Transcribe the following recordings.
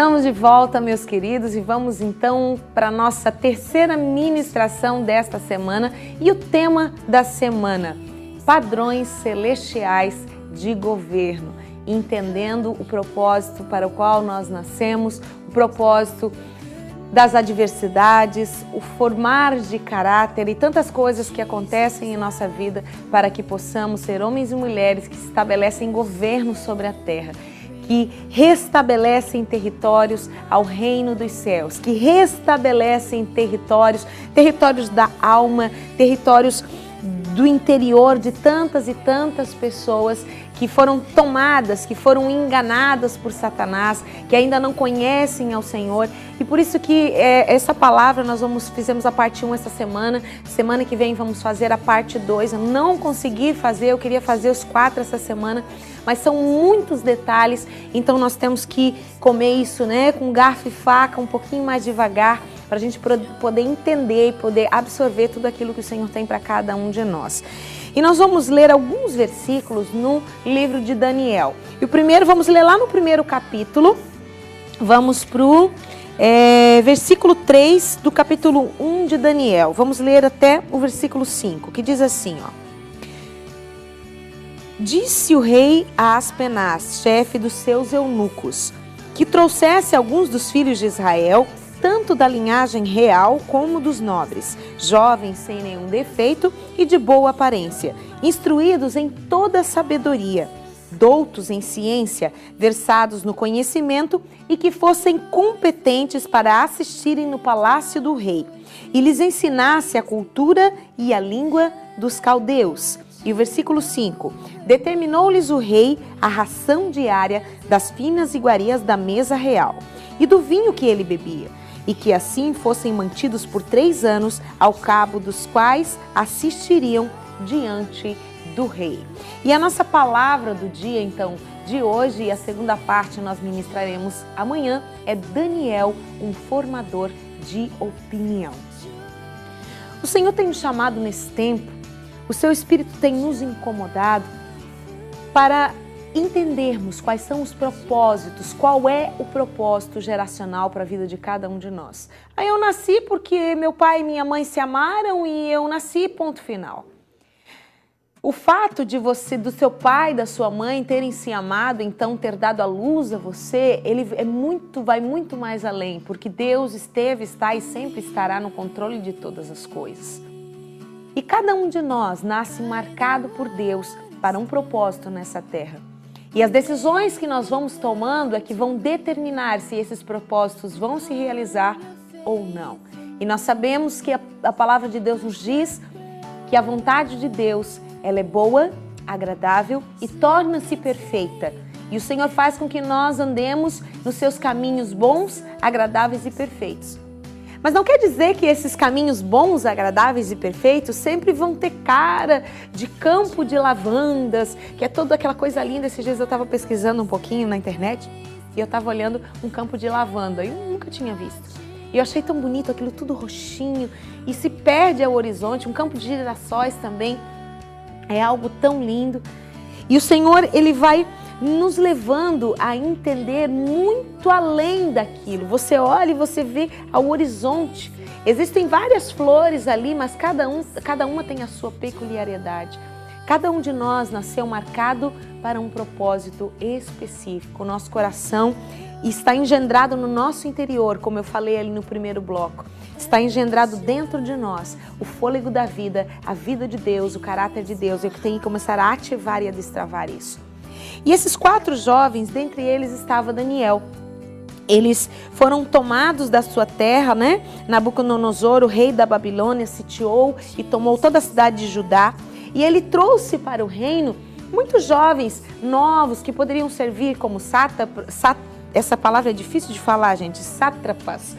Estamos de volta, meus queridos, e vamos então para a nossa terceira ministração desta semana e o tema da semana: padrões celestiais de governo, entendendo o propósito para o qual nós nascemos, o propósito das adversidades, o formar de caráter e tantas coisas que acontecem em nossa vida para que possamos ser homens e mulheres que estabelecem governo sobre a terra, que restabelecem territórios ao reino dos céus, que restabelecem territórios da alma, territórios do interior de tantas e tantas pessoas que foram tomadas, que foram enganadas por Satanás, que ainda não conhecem ao Senhor. E por isso que essa palavra fizemos a parte 1 essa semana. Semana que vem vamos fazer a parte 2. Eu não consegui fazer, eu queria fazer os 4 essa semana, mas são muitos detalhes, então nós temos que comer isso, né, com garfo e faca, um pouquinho mais devagar, para a gente poder entender e poder absorver tudo aquilo que o Senhor tem para cada um de nós. E nós vamos ler alguns versículos no livro de Daniel. E o primeiro, vamos ler lá no primeiro capítulo, vamos para o versículo 3 do capítulo 1 de Daniel. Vamos ler até o versículo 5, que diz assim, ó. Disse o rei a Aspenaz, chefe dos seus eunucos, que trouxesse alguns dos filhos de Israel, tanto da linhagem real como dos nobres, jovens sem nenhum defeito e de boa aparência, instruídos em toda sabedoria, doutos em ciência, versados no conhecimento e que fossem competentes para assistirem no palácio do rei, e lhes ensinasse a cultura e a língua dos caldeus. E o versículo 5, determinou-lhes o rei a ração diária das finas iguarias da mesa real e do vinho que ele bebia, e que assim fossem mantidos por 3 anos, ao cabo dos quais assistiriam diante do rei. E a nossa palavra do dia, então, de hoje, e a segunda parte nós ministraremos amanhã, é Daniel, um formador de opinião. O Senhor tem nos chamado nesse tempo, o seu Espírito tem nos incomodado para entendermos quais são os propósitos, qual é o propósito geracional para a vida de cada um de nós. Aí eu nasci porque meu pai e minha mãe se amaram e eu nasci, ponto final. O fato de do seu pai e da sua mãe terem se amado, então ter dado a luz a você, ele vai muito mais além, porque Deus esteve, está e sempre estará no controle de todas as coisas. E cada um de nós nasce marcado por Deus para um propósito nessa terra. E as decisões que nós vamos tomando é que vão determinar se esses propósitos vão se realizar ou não. E nós sabemos que a palavra de Deus nos diz que a vontade de Deus, ela é boa, agradável e torna-se perfeita. E o Senhor faz com que nós andemos nos seus caminhos bons, agradáveis e perfeitos. Mas não quer dizer que esses caminhos bons, agradáveis e perfeitos sempre vão ter cara de campo de lavandas, que é toda aquela coisa linda. Esses dias eu estava pesquisando um pouquinho na internet e eu estava olhando um campo de lavanda. Eu nunca tinha visto. E eu achei tão bonito aquilo tudo roxinho e se perde ao horizonte. Um campo de girassóis também é algo tão lindo. E o Senhor, Ele vai nos levando a entender muito além daquilo. Você olha e você vê ao horizonte. Existem várias flores ali, mas cada uma tem a sua peculiaridade. Cada um de nós nasceu marcado para um propósito específico. O nosso coração está engendrado no nosso interior, como eu falei ali no primeiro bloco. Está engendrado dentro de nós o fôlego da vida, a vida de Deus, o caráter de Deus. Eu tenho que começar a ativar e a destravar isso. E esses 4 jovens, dentre eles estava Daniel. Eles foram tomados da sua terra, né? Nabucodonosor, o rei da Babilônia, sitiou e tomou toda a cidade de Judá. E ele trouxe para o reino muitos jovens novos que poderiam servir como essa palavra é difícil de falar, gente, sátrapas,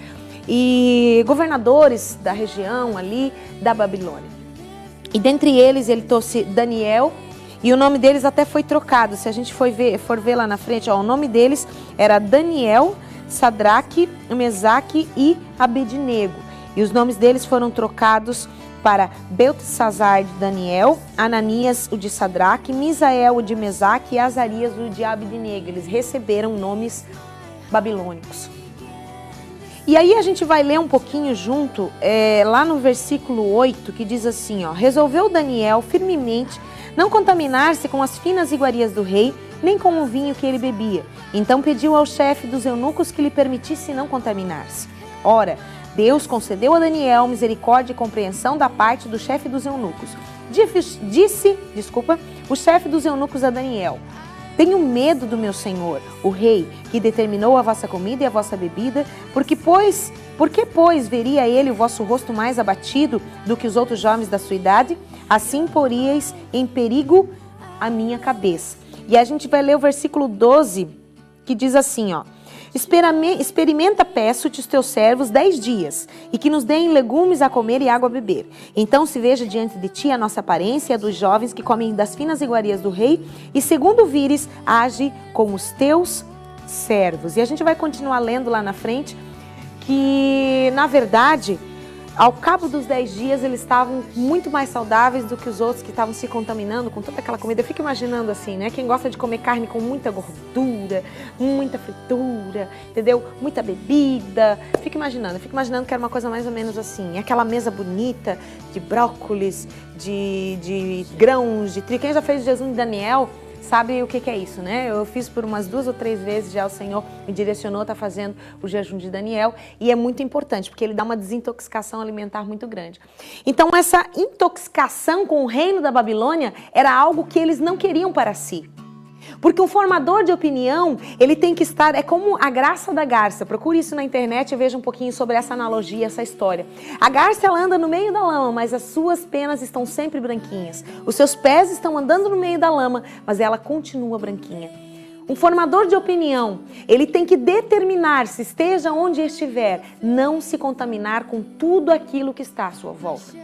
e governadores da região ali da Babilônia. E dentre eles ele trouxe Daniel, e o nome deles até foi trocado. Se a gente for ver lá na frente, ó, o nome deles era Daniel, Sadraque, Mesaque e Abednego. E os nomes deles foram trocados para Beltesazar de Daniel, Ananias o de Sadraque, Misael o de Mesaque e Azarias o de Abednego. Eles receberam nomes babilônicos. E aí a gente vai ler um pouquinho junto, lá no versículo 8, que diz assim, ó: resolveu Daniel firmemente não contaminar-se com as finas iguarias do rei, nem com o vinho que ele bebia. Então pediu ao chefe dos eunucos que lhe permitisse não contaminar-se. Ora, Deus concedeu a Daniel misericórdia e compreensão da parte do chefe dos eunucos. Disse o chefe dos eunucos a Daniel: tenho medo do meu senhor, o rei, que determinou a vossa comida e a vossa bebida, porque pois veria ele o vosso rosto mais abatido do que os outros jovens da sua idade? Assim poríeis em perigo a minha cabeça. E a gente vai ler o versículo 12, que diz assim, ó: experimenta, peço-te, os teus servos 10 dias, e que nos deem legumes a comer e água a beber. Então se veja diante de ti a nossa aparência, a dos jovens que comem das finas iguarias do rei, e segundo vires, age com os teus servos. E a gente vai continuar lendo lá na frente, que na verdade, ao cabo dos 10 dias, eles estavam muito mais saudáveis do que os outros que estavam se contaminando com toda aquela comida. Eu fico imaginando assim, né? Quem gosta de comer carne com muita gordura, muita fritura, entendeu? Muita bebida. Fico imaginando que era uma coisa mais ou menos assim. Aquela mesa bonita de brócolis, de grãos, de trigo. Quem já fez o jejum de Daniel sabe o que é isso, né? Eu fiz por umas 2 ou 3 vezes, já o Senhor me direcionou a estar fazendo o jejum de Daniel, e é muito importante, porque ele dá uma desintoxicação alimentar muito grande. Então essa intoxicação com o reino da Babilônia era algo que eles não queriam para si. Porque um formador de opinião, ele tem que estar, é como a graça da garça. Procure isso na internet e veja um pouquinho sobre essa analogia, essa história. A garça, ela anda no meio da lama, mas as suas penas estão sempre branquinhas. Os seus pés estão andando no meio da lama, mas ela continua branquinha. Um formador de opinião, ele tem que determinar, se esteja onde estiver, não se contaminar com tudo aquilo que está à sua volta.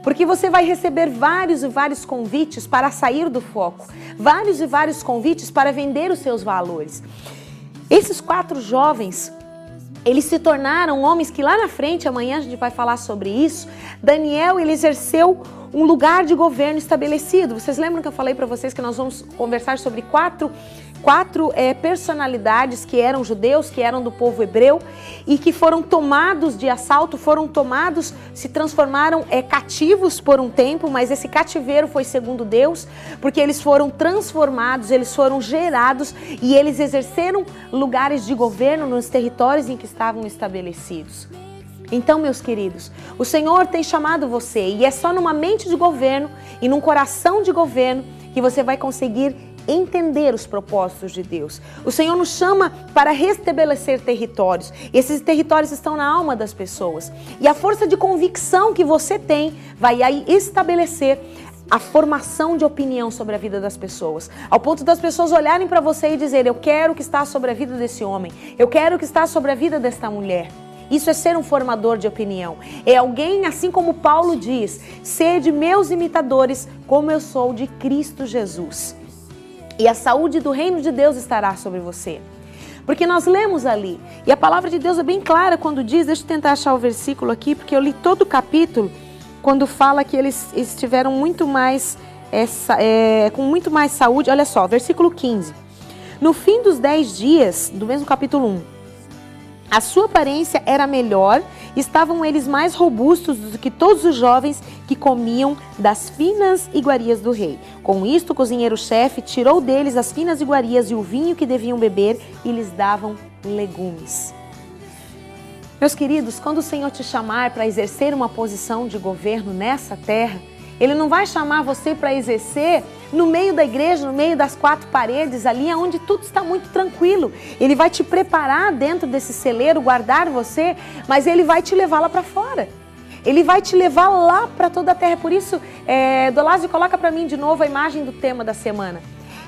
Porque você vai receber vários e vários convites para sair do foco. Vários e vários convites para vender os seus valores. Esses 4 jovens, eles se tornaram homens que lá na frente, amanhã a gente vai falar sobre isso. Daniel, ele exerceu um lugar de governo estabelecido. Vocês lembram que eu falei para vocês que nós vamos conversar sobre quatro personalidades que eram judeus, que eram do povo hebreu e que foram tomados de assalto, se transformaram cativos por um tempo, mas esse cativeiro foi segundo Deus, porque eles foram transformados, eles foram gerados e eles exerceram lugares de governo nos territórios em que estavam estabelecidos. Então, meus queridos, o Senhor tem chamado você e é só numa mente de governo e num coração de governo que você vai conseguir entender os propósitos de Deus. O Senhor nos chama para restabelecer territórios. Esses territórios estão na alma das pessoas. E a força de convicção que você tem vai aí estabelecer a formação de opinião sobre a vida das pessoas. Ao ponto das pessoas olharem para você e dizer: eu quero o que está sobre a vida desse homem. Eu quero o que está sobre a vida desta mulher. Isso é ser um formador de opinião. É alguém, assim como Paulo diz: sede meus imitadores, como eu sou de Cristo Jesus. E a saúde do reino de Deus estará sobre você. Porque nós lemos ali, e a palavra de Deus é bem clara quando diz, deixa eu tentar achar o versículo aqui, porque eu li todo o capítulo, quando fala que eles estiveram muito mais, com muito mais saúde. Olha só, versículo 15. No fim dos 10 dias, do mesmo capítulo 1, a sua aparência era melhor, estavam eles mais robustos do que todos os jovens que comiam das finas iguarias do rei. Com isto, o cozinheiro-chefe tirou deles as finas iguarias e o vinho que deviam beber e lhes davam legumes. Meus queridos, quando o Senhor te chamar para exercer uma posição de governo nessa terra, Ele não vai chamar você para exercer no meio da igreja, no meio das 4 paredes, ali onde tudo está muito tranquilo. Ele vai te preparar dentro desse celeiro, guardar você, mas Ele vai te levar lá para fora. Ele vai te levar lá para toda a terra. Por isso, Dolásio, coloca para mim de novo a imagem do tema da semana.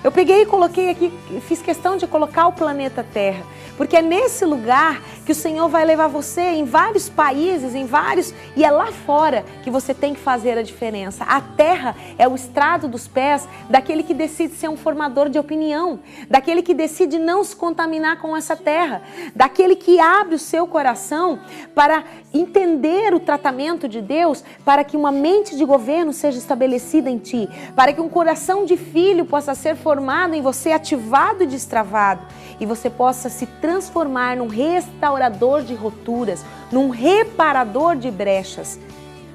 Eu peguei e coloquei aqui, fiz questão de colocar o planeta Terra, porque é nesse lugar que o Senhor vai levar você em vários países, e é lá fora que você tem que fazer a diferença. A terra é o estrado dos pés daquele que decide ser um formador de opinião, daquele que decide não se contaminar com essa terra, daquele que abre o seu coração para entender o tratamento de Deus, para que uma mente de governo seja estabelecida em ti, para que um coração de filho possa ser formado em você, ativado e destravado, e você possa se transformar num restaurador restaurador de rupturas, num reparador de brechas.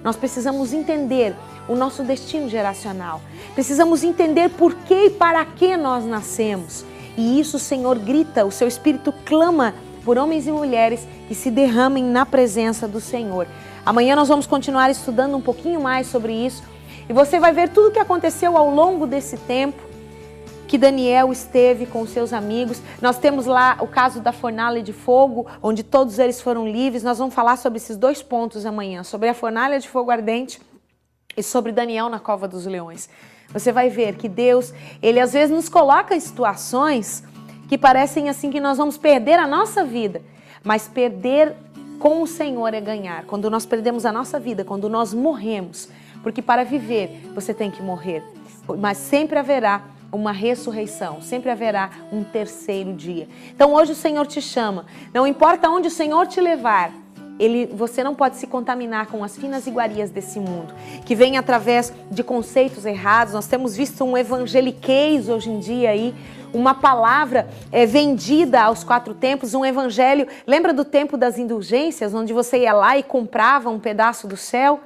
Nós precisamos entender o nosso destino geracional. Precisamos entender por que e para que nós nascemos. E isso o Senhor grita, o seu Espírito clama por homens e mulheres que se derramem na presença do Senhor. Amanhã nós vamos continuar estudando um pouquinho mais sobre isso. E você vai ver tudo o que aconteceu ao longo desse tempo que Daniel esteve com os seus amigos. Nós temos lá o caso da fornalha de fogo, onde todos eles foram livres. Nós vamos falar sobre esses dois pontos amanhã, sobre a fornalha de fogo ardente e sobre Daniel na cova dos leões. Você vai ver que Deus, Ele às vezes nos coloca em situações que parecem assim que nós vamos perder a nossa vida, mas perder com o Senhor é ganhar. Quando nós perdemos a nossa vida, quando nós morremos, porque para viver você tem que morrer, mas sempre haverá uma ressurreição, sempre haverá um terceiro dia. Então hoje o Senhor te chama, não importa onde o Senhor te levar, você não pode se contaminar com as finas iguarias desse mundo, que vem através de conceitos errados. Nós temos visto um evangeliquez hoje em dia aí, uma palavra vendida aos quatro tempos, um evangelho. Lembra do tempo das indulgências, onde você ia lá e comprava um pedaço do céu?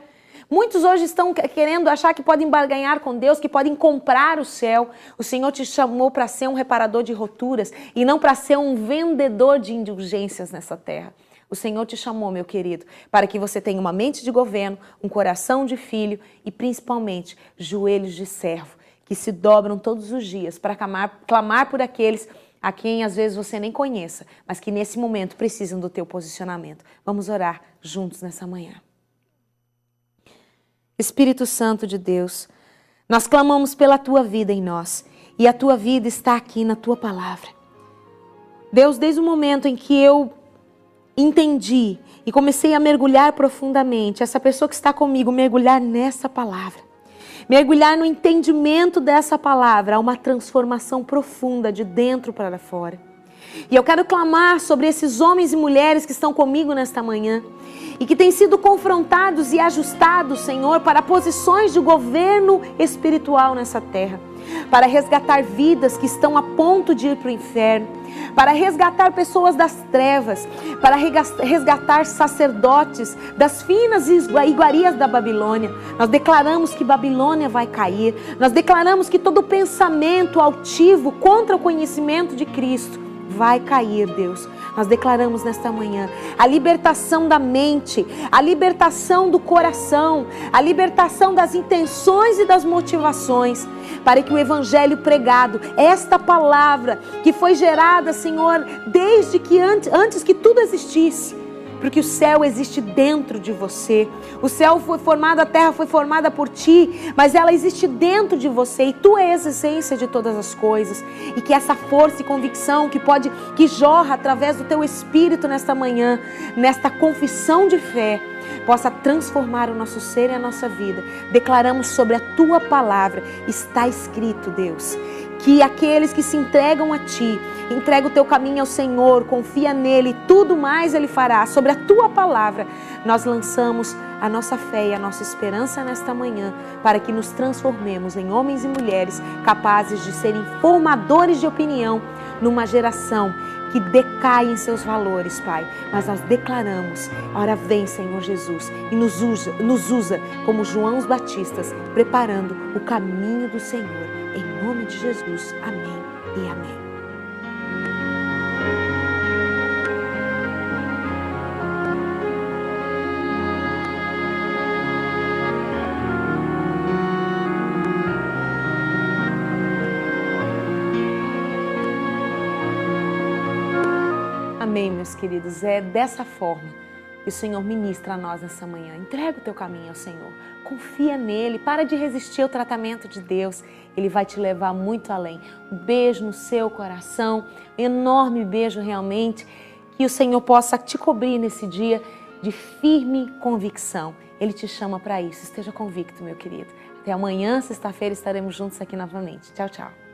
Muitos hoje estão querendo achar que podem barganhar com Deus, que podem comprar o céu. O Senhor te chamou para ser um reparador de roturas e não para ser um vendedor de indulgências nessa terra. O Senhor te chamou, meu querido, para que você tenha uma mente de governo, um coração de filho e principalmente joelhos de servo, que se dobram todos os dias para clamar por aqueles a quem às vezes você nem conheça, mas que nesse momento precisam do teu posicionamento. Vamos orar juntos nessa manhã. Espírito Santo de Deus, nós clamamos pela Tua vida em nós e a Tua vida está aqui na Tua palavra. Deus, desde o momento em que eu entendi e comecei a mergulhar profundamente, essa pessoa que está comigo, mergulhar nessa palavra, mergulhar no entendimento dessa palavra, há uma transformação profunda de dentro para fora. E eu quero clamar sobre esses homens e mulheres que estão comigo nesta manhã e que têm sido confrontados e ajustados, Senhor, para posições de governo espiritual nessa terra, para resgatar vidas que estão a ponto de ir para o inferno, para resgatar pessoas das trevas, para resgatar sacerdotes das finas iguarias da Babilônia. Nós declaramos que Babilônia vai cair, nós declaramos que todo pensamento altivo contra o conhecimento de Cristo vai cair, Deus. Nós declaramos nesta manhã a libertação da mente, a libertação do coração, a libertação das intenções e das motivações, para que o evangelho pregado, esta palavra que foi gerada, Senhor, desde que antes que tudo existisse, porque o céu existe dentro de você. O céu foi formado, a terra foi formada por ti, mas ela existe dentro de você e tu és a essência de todas as coisas. E que essa força e convicção que jorra através do teu Espírito nesta manhã, nesta confissão de fé, possa transformar o nosso ser e a nossa vida. Declaramos sobre a tua palavra, está escrito, Deus, que aqueles que se entregam a ti, entrega o teu caminho ao Senhor, confia nele, tudo mais ele fará. Sobre a tua palavra, nós lançamos a nossa fé e a nossa esperança nesta manhã, para que nos transformemos em homens e mulheres capazes de serem formadores de opinião numa geração que decai em seus valores, Pai. Mas nós declaramos, ora vem, Senhor Jesus, e nos usa como João os Batistas, preparando o caminho do Senhor. Em nome de Jesus, amém e amém. Amém, meus queridos. É dessa forma que o Senhor ministra a nós nessa manhã. Entrega o teu caminho ao Senhor. Confia nele. Para de resistir ao tratamento de Deus. Ele vai te levar muito além. Um beijo no seu coração. Um enorme beijo realmente. Que o Senhor possa te cobrir nesse dia de firme convicção. Ele te chama para isso. Esteja convicto, meu querido. Até amanhã, sexta-feira, estaremos juntos aqui novamente. Tchau, tchau.